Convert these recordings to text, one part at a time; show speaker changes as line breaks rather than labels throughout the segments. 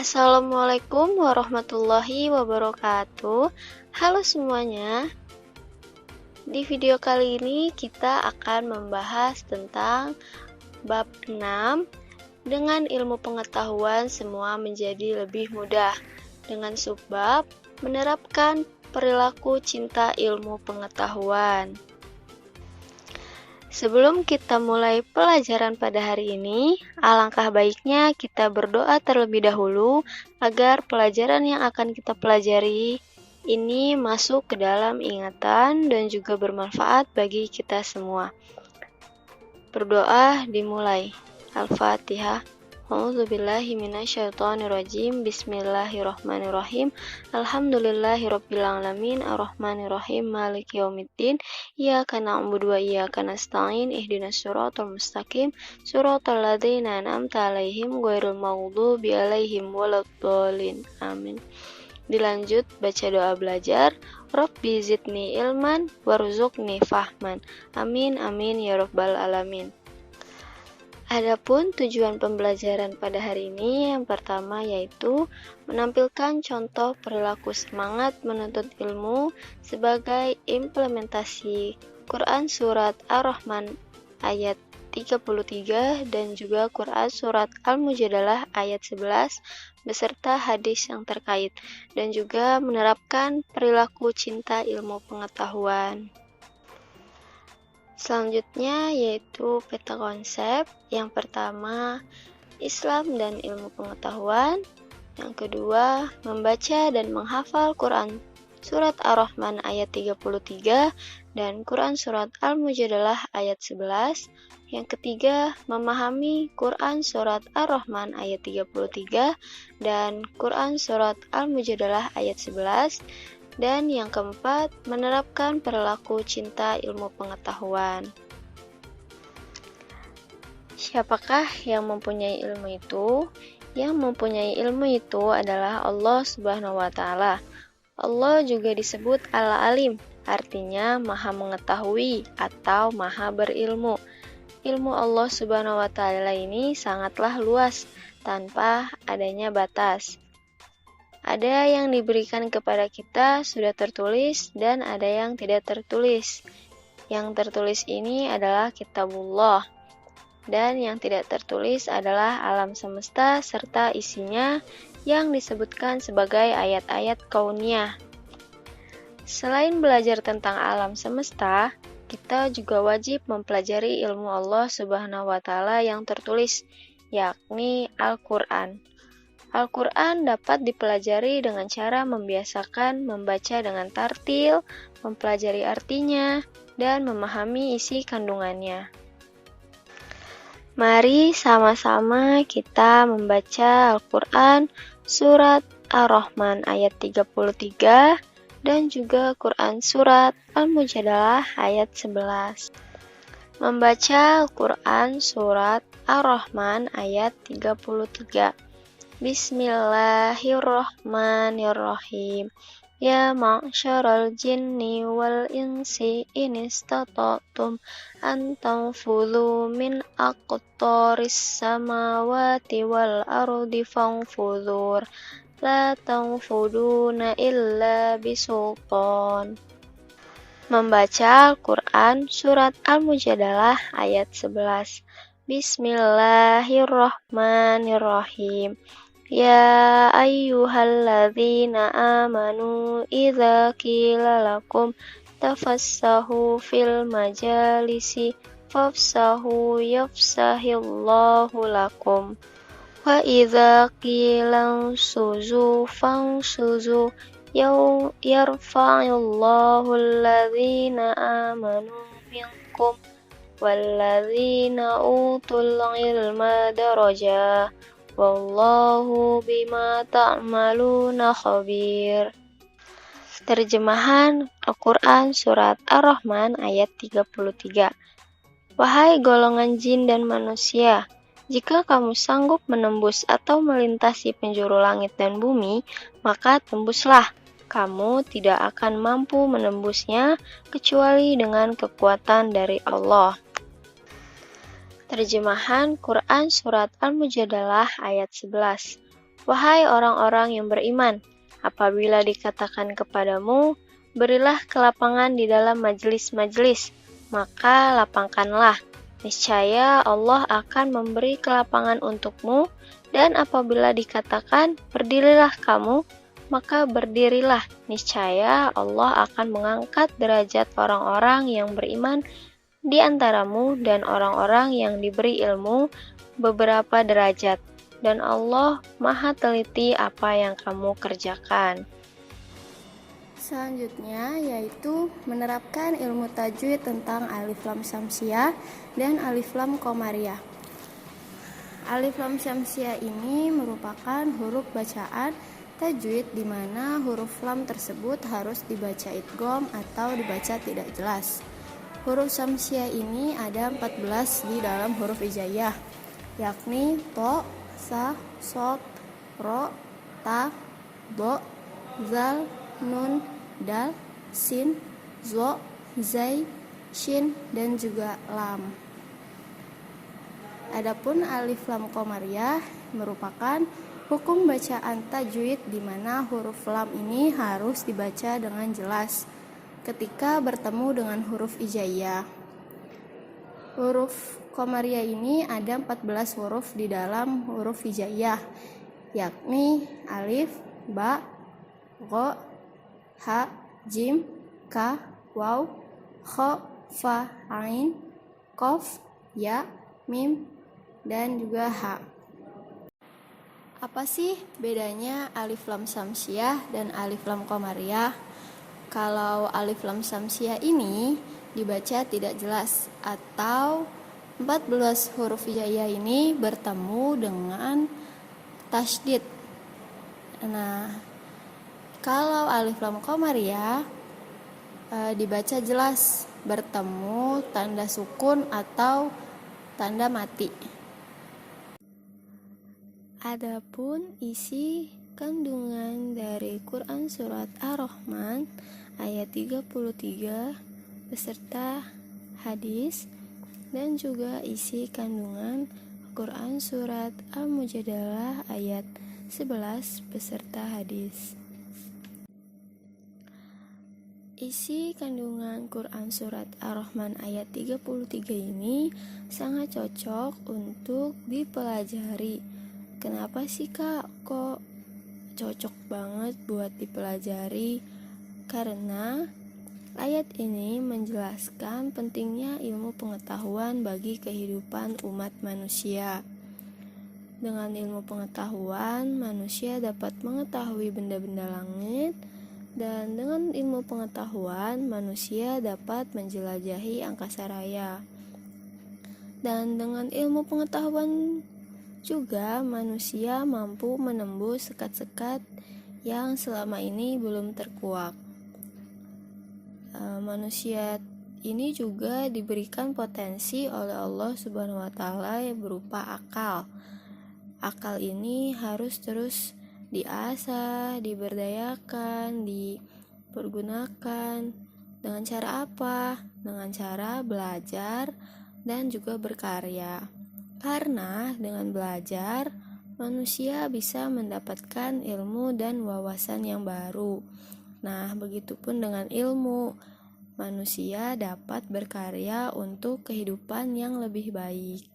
Assalamualaikum warahmatullahi wabarakatuh. Halo semuanya. Di video kali ini kita akan membahas tentang bab 6 dengan ilmu pengetahuan semua menjadi lebih mudah dengan subbab menerapkan perilaku cinta ilmu pengetahuan. Sebelum kita mulai pelajaran pada hari ini, alangkah baiknya kita berdoa terlebih dahulu agar pelajaran yang akan kita pelajari ini masuk ke dalam ingatan dan juga bermanfaat bagi kita semua. Berdoa dimulai. Al-Fatihah. A'udzubillahi minasyaitonirrajim. Bismillahirrahmanirrahim. Alhamdulillahirabbil alamin arrahmanirrahim maliki yaumiddin. Iyyaka na'budu wa iyyaka nasta'in ihdinas siratal mustaqim siratal ladzina an'amta 'alaihim ghairil maghdubi 'alaihim waladdallin. Amin. Dilanjut baca doa belajar. Rabbi zidni ilman warzuqni fahman. Amin amin ya rabbal alamin. Adapun tujuan pembelajaran pada hari ini yang pertama yaitu menampilkan contoh perilaku semangat menuntut ilmu sebagai implementasi Quran Surat Ar-Rahman ayat 33 dan juga Quran Surat Al-Mujadalah ayat 11 beserta hadis yang terkait dan juga menerapkan perilaku cinta ilmu pengetahuan. Selanjutnya yaitu peta konsep. Yang pertama, Islam dan ilmu pengetahuan. Yang kedua, membaca dan menghafal Quran Surat Ar-Rahman ayat 33 dan Quran Surat Al-Mujadalah ayat 11. Yang ketiga, memahami Quran Surat Ar-Rahman ayat 33 dan Quran Surat Al-Mujadalah ayat 11. Dan yang keempat, menerapkan perilaku cinta ilmu pengetahuan. Siapakah yang mempunyai ilmu itu? Yang mempunyai ilmu itu adalah Allah Subhanahu wa Ta'ala. Allah juga disebut Al-Alim, artinya Maha Mengetahui atau Maha Berilmu. Ilmu Allah Subhanahu wa Ta'ala ini sangatlah luas, tanpa adanya batas. Ada yang diberikan kepada kita sudah tertulis dan ada yang tidak tertulis. Yang tertulis ini adalah Kitabullah dan yang tidak tertulis adalah alam semesta serta isinya yang disebutkan sebagai ayat-ayat kauniyah. Selain belajar tentang alam semesta, kita juga wajib mempelajari ilmu Allah Subhanahu wa Ta'ala yang tertulis, yakni Al-Quran. Al-Quran dapat dipelajari dengan cara membiasakan membaca dengan tartil, mempelajari artinya, dan memahami isi kandungannya. Mari sama-sama kita membaca Al-Quran Surat Ar-Rahman ayat 33 dan juga Quran Surat Al-Mujadalah ayat 11. Membaca Al-Quran Surat Ar-Rahman ayat 33. Bismillahirrahmanirrahim. Ya ma'syaral jinni wal insi in istata'tum an tanfudhu min aqtaris samawati wal ardi fanfudhur la tanfuduna illa bisultan. Membaca Al-Quran Surat Al-Mujadalah ayat 11. Bismillahirrahmanirrahim. Ya ayyuhalladzina amanu idza qila lakum tafassahu fil majalisi fafsahu yafsahillahu lakum wa idza qila suzu fansuzu yarfa'illahu alladzina amanu minkum walladzina utul ilma darajah wallahu bima ta'maluna khabir. Terjemahan Al-Quran Surat Ar-Rahman ayat 33. Wahai golongan jin dan manusia, jika kamu sanggup menembus atau melintasi penjuru langit dan bumi, maka tembuslah. Kamu tidak akan mampu menembusnya kecuali dengan kekuatan dari Allah. Terjemahan Quran Surat Al-Mujadalah ayat 11. Wahai orang-orang yang beriman, apabila dikatakan kepadamu, berilah kelapangan di dalam majelis-majelis, maka lapangkanlah. Niscaya Allah akan memberi kelapangan untukmu, dan apabila dikatakan, berdirilah kamu, maka berdirilah. Niscaya Allah akan mengangkat derajat orang-orang yang beriman di antaramu dan orang-orang yang diberi ilmu beberapa derajat. Dan Allah Maha teliti apa yang kamu kerjakan.
Selanjutnya yaitu menerapkan ilmu tajwid tentang alif lam syamsiah dan alif lam qamariyah. Alif lam syamsiah ini merupakan huruf bacaan tajwid di mana huruf lam tersebut harus dibaca idgham atau dibaca tidak jelas. Huruf syamsiah ini ada 14 di dalam huruf hijaiyah, yakni to, sa, sod, ro, ta, bo, zal, nun, dal, sin, zo, zai, shin, dan juga lam. Adapun alif lam qamariyah merupakan hukum bacaan tajwid di mana huruf lam ini harus dibaca dengan jelas ketika bertemu dengan huruf hijaiyah. Huruf qamariyah ini ada 14 huruf di dalam huruf hijaiyah, yakni alif, ba, gha, ha, jim, ka, waw, kha, fa, ain, qaf, ya, mim, dan juga ha. Apa sih bedanya alif lam syamsiah dan alif lam qamariyah? Kalau alif lam syamsiah ini dibaca tidak jelas atau 14 huruf hijaiyah ini bertemu dengan tasydid. Nah, kalau alif lam qamariyah dibaca jelas bertemu tanda sukun atau tanda mati. Adapun isi kandungan dari Quran Surat Ar-Rahman ayat 33 beserta hadis dan juga isi kandungan Quran Surat Al-Mujadalah ayat 11 beserta hadis. Isi kandungan Quran Surat Ar-Rahman ayat 33 ini sangat cocok untuk dipelajari. Kenapa sih Kak kok cocok banget buat dipelajari? Karena ayat ini menjelaskan pentingnya ilmu pengetahuan bagi kehidupan umat manusia. Dengan ilmu pengetahuan, manusia dapat mengetahui benda-benda langit, dan dengan ilmu pengetahuan, manusia dapat menjelajahi angkasa raya. Dan dengan ilmu pengetahuan juga manusia mampu menembus sekat-sekat yang selama ini belum terkuak. Manusia ini juga diberikan potensi oleh Allah Subhanahu wa Ta'ala berupa akal. Akal ini harus terus diasah, diberdayakan, dipergunakan. Dengan cara apa? Dengan cara belajar dan juga berkarya. Karena dengan belajar, manusia bisa mendapatkan ilmu dan wawasan yang baru. Nah, begitupun dengan ilmu, manusia dapat berkarya untuk kehidupan yang lebih baik.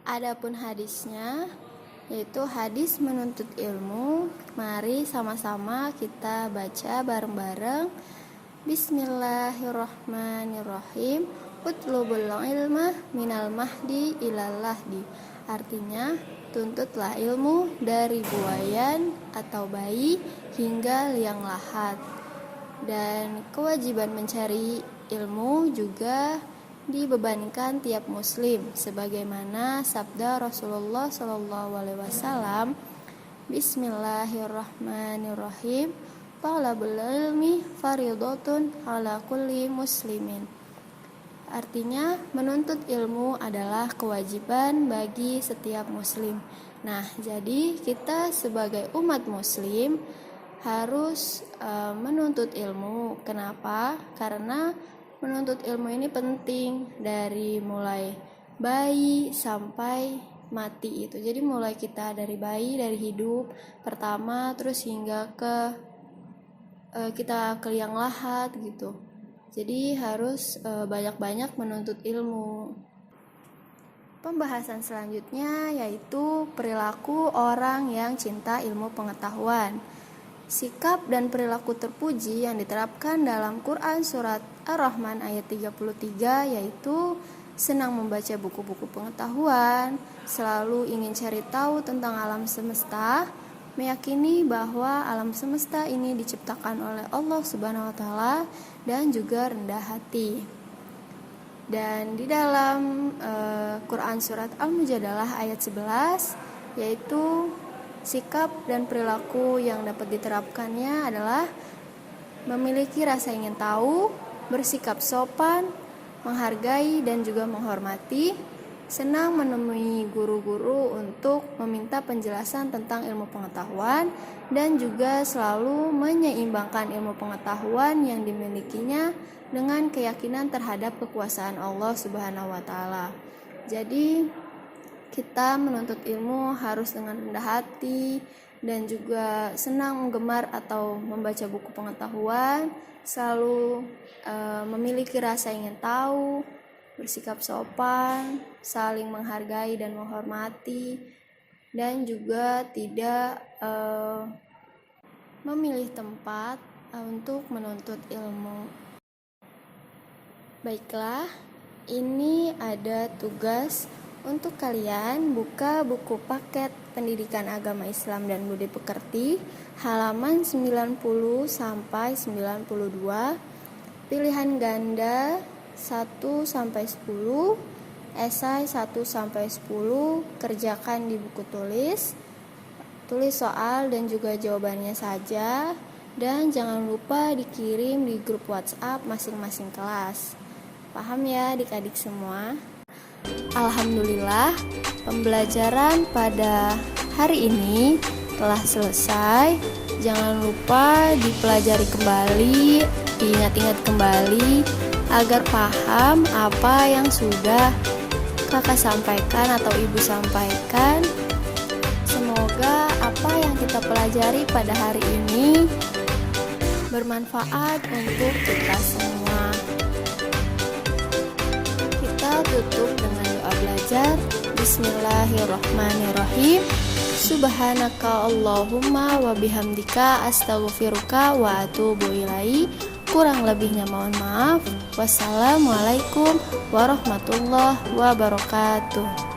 Adapun hadisnya, yaitu hadis menuntut ilmu. Mari sama-sama kita baca bareng-bareng. Bismillahirrahmanirrahim. Utlubul ilma minal mahdi ilal lahdi. Artinya, tuntutlah ilmu dari buayan atau bayi hingga liang lahat. Dan kewajiban mencari ilmu juga dibebankan tiap muslim, sebagaimana sabda Rasulullah SAW, Bismillahirrahmanirrahim. Talabul ilmi fardhatun ala kulli muslimin. Artinya, menuntut ilmu adalah kewajiban bagi setiap muslim. Nah, jadi kita sebagai umat muslim harus menuntut ilmu. Kenapa? Karena menuntut ilmu ini penting dari mulai bayi sampai mati itu. Jadi mulai kita dari bayi, dari hidup pertama terus hingga ke kita ke liang lahat gitu. Jadi harus banyak-banyak menuntut ilmu. Pembahasan selanjutnya yaitu perilaku orang yang cinta ilmu pengetahuan. Sikap dan perilaku terpuji yang diterapkan dalam Quran surat Ar-Rahman ayat 33 yaitu senang membaca buku-buku pengetahuan, selalu ingin cari tahu tentang alam semesta, meyakini bahwa alam semesta ini diciptakan oleh Allah Subhanahu wa taala, dan juga rendah hati. Dan di dalam Quran surat Al-Mujadalah ayat 11 yaitu sikap dan perilaku yang dapat diterapkannya adalah memiliki rasa ingin tahu, bersikap sopan, menghargai dan juga menghormati, senang menemui guru-guru untuk meminta penjelasan tentang ilmu pengetahuan, dan juga selalu menyeimbangkan ilmu pengetahuan yang dimilikinya dengan keyakinan terhadap kekuasaan Allah Subhanahu wa taala. Jadi kita menuntut ilmu harus dengan rendah hati dan juga senang menggemar atau membaca buku pengetahuan, selalu memiliki rasa ingin tahu, bersikap sopan, saling menghargai dan menghormati, dan juga tidak memilih tempat untuk menuntut ilmu. Baiklah, ini ada tugas untuk kalian. Buka buku paket Pendidikan Agama Islam dan Budi Pekerti halaman 90 sampai 92, pilihan ganda 1 sampai 10, esai 1 sampai 10, kerjakan di buku tulis soal dan juga jawabannya saja, dan jangan lupa dikirim di grup WhatsApp masing-masing kelas. Paham ya adik-adik semua? Alhamdulillah, pembelajaran pada hari ini telah selesai. Jangan lupa dipelajari kembali, diingat-ingat kembali agar paham apa yang sudah kakak sampaikan atau ibu sampaikan. Semoga apa yang kita pelajari pada hari ini bermanfaat untuk kita semua. Kita tutup dengan doa belajar. Bismillahirrahmanirrahim. Subhanaka Allahumma wa bihamdika astaghfiruka wa atubu ilaik. Kurang lebihnya mohon maaf. Wassalamualaikum warahmatullahi wabarakatuh.